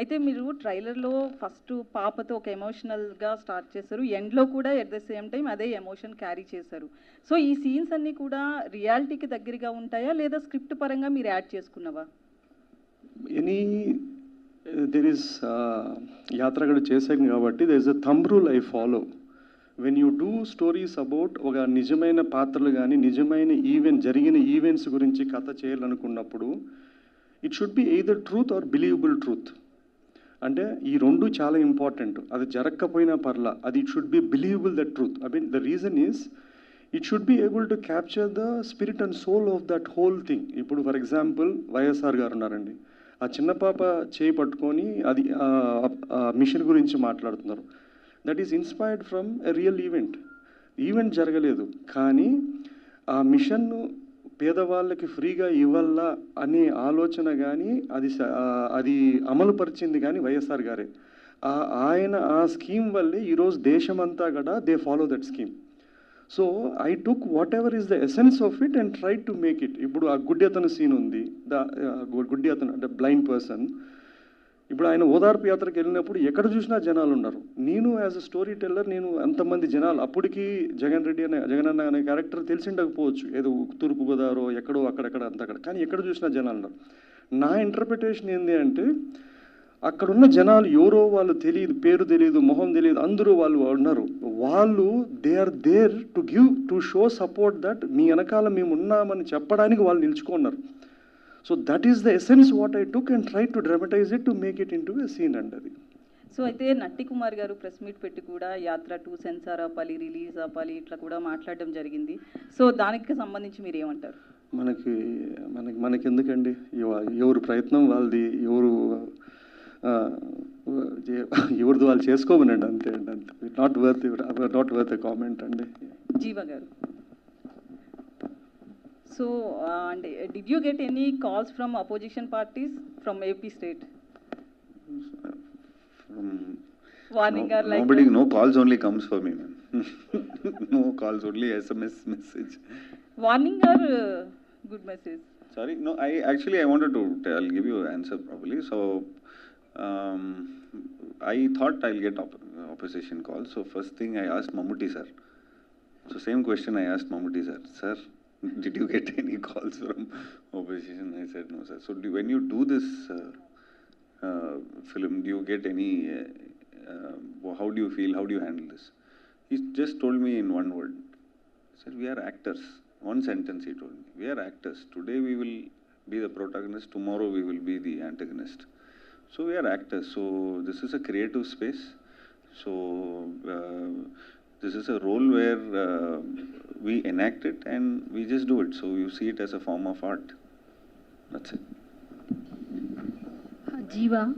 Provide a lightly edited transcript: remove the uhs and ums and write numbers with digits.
అయితే మీరు ట్రైలర్‌లో ఫస్ట్ పాపతో ఒక ఎమోషనల్‌గా స్టార్ట్ చేశారు. ఎండ్‌లో కూడా ఎట్ ద సేమ్ టైమ్ అదే ఎమోషన్ క్యారీ చేశారు. సో, ఈ సీన్స్ అన్నీ కూడా రియాలిటీకి దగ్గరగా ఉంటాయా? లేదా స్క్రిప్ట్ పరంగా మీరు యాడ్ చేసుకున్నవా? ఎనీ దెర్ ఈస్ యాత్రగడ చేశాను కాబట్టి there is a thumb rule I follow. When you do stories about ఒక నిజమైన పాత్రలు కానీ నిజమైన జరిగిన ఈవెంట్స్ గురించి కథ చేయాలనుకున్నప్పుడు it should be either truth or believable truth. అంటే ఈ రెండు చాలా ఇంపార్టెంట్. అది జరగకపోయినా పర్లా, అది it should be believable the truth. I mean the reason is it should be able to capture the spirit and soul of that whole thing. ఇప్పుడు for example YSR garu ఉన్నారండి, ఆ చిన్న పాప చేయి పట్టుకొని అది మిషన్ గురించి మాట్లాడుతున్నారు. That is inspired from a real event జరగలేదు, కానీ ఆ మిషన్ను పేదవాళ్ళకి ఫ్రీగా ఇవ్వాలా అనే ఆలోచన కానీ అది అమలుపరిచింది కానీ వైఎస్ఆర్ గారే. ఆయన ఆ స్కీమ్ వల్లే ఈరోజు దేశమంతా కూడా they follow that scheme. So I took what ever is the essence of it and try to make it. ఇప్పుడు ఆ గుడ్డి అతను సీన్ ఉంది, గుడ్డి అతను అంటే బ్లైండ్ పర్సన్. ఇప్పుడు ఆయన ఓదార్పు యాత్రకు వెళ్ళినప్పుడు ఎక్కడ చూసినా జనాలు ఉన్నారు. నేను యాజ్ అ స్టోరీ టెల్లర్, నేను అంతమంది జనాలు అప్పటికి జగన్ అన్న అనే క్యారెక్టర్ తెలిసి ఉండకపోవచ్చు, ఏదో తూర్పుగోదావరి ఎక్కడో అక్కడెక్కడ అంతక్కడ, కానీ ఎక్కడ చూసినా జనాలు ఉన్నారు. నా ఇంటర్ప్రిటేషన్ ఏంటి అంటే అక్కడున్న జనాలు ఎవరో వాళ్ళు తెలియదు, పేరు తెలియదు, మొహం తెలియదు, అందరూ వాళ్ళు ఉన్నారు. వాళ్ళు they are there to show support that మీ వెనకాల మేము ఉన్నామని చెప్పడానికి వాళ్ళు నిలుచుకున్నారు. So that is the essence what I took and try to dramatise it to make it in to a scene and అది. సో అయితే నట్టి కుమార్ గారు ప్రెస్ మీట్ పెట్టి కూడా యాత్ర 2 సెన్సార్ ఆపాలి, రిలీజ్ ఆపాలి ఇట్లా కూడా మాట్లాడడం జరిగింది. సో దానికి సంబంధించి మీరు ఏమంటారు? మనకి ఎందుకండి, ఎవరు ప్రయత్నం వాళ్ళది, ఎవరిది వాళ్ళు చేసుకోమనండి, అంతే అండి, అంతే. నాట్ వర్త్ ఎ కామెంట్ అండి. జీవా గారు, so and did you get any calls from opposition parties from AP state? Warning or like nobody, no calls only comes for me, man. No calls, only SMS message. Warning or good message? Sorry, no, I wanted to I'll give you an answer properly. So I thought I'll get opposition calls. So first thing I asked Mammootty sir. So same question I asked Mammootty sir. Sir, did you get any calls from opposition? I said no, sir. So when you do this film, do you get any, how do you feel, how do you handle this? He just told me in one word. He said, we are actors. One sentence he told me. We are actors. Today we will be the protagonist, tomorrow we will be the antagonist. So we are actors. So this is a creative space. So this is a role where we enact it and we just do it. So you see it as a form of art. That's it. Jiva.